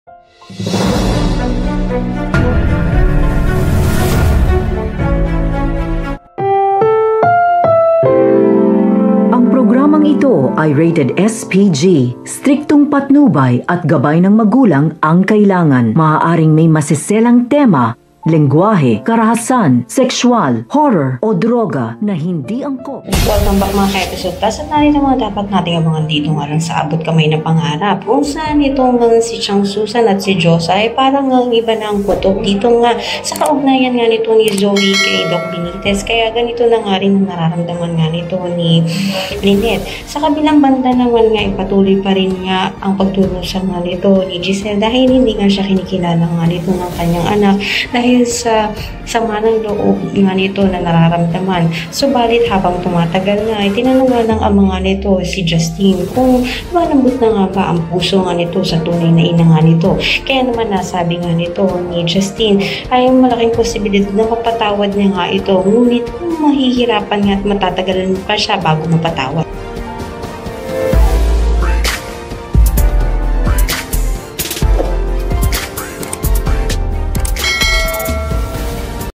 Ang programang ito ay rated SPG. Striktong patnubay at gabay ng magulang ang kailangan. Maaaring may masiselang tema, lengguwahe, karahasan, sexual, horror o droga na hindi angkop. Welcome back mga ka-episode. At narito mga dapat nating abangan dito nga lang sa Abot Kamay na Pangarap. Kung saan itong si Chang Susan at si Josa ay parang ang iba na ang kutok dito nga sa kaugnayan nga nito ni Zoe kay Doc Benitez. Kaya ganito na nga rin ang nararamdaman nga nito ni Lynette. Sa kabilang banda naman nga ipatuloy pa rin nga ang pagturusan nga nito ni Giselle dahil hindi nga siya kinikilala nga nito ng kanyang anak dahil sa sama ng loob nga nito na nararamdaman. Subalit habang tumatagal nga, tinanong nga ng ama nga nito si Justine kung malambot na nga ba ang puso nga nito sa tunay na ina nga nito. Kaya naman nasabi nga nito ni Justine ay malaking posibilidad na mapatawad niya nga ito. Ngunit kung mahihirapan nga at matatagalan pa siya bago mapatawad.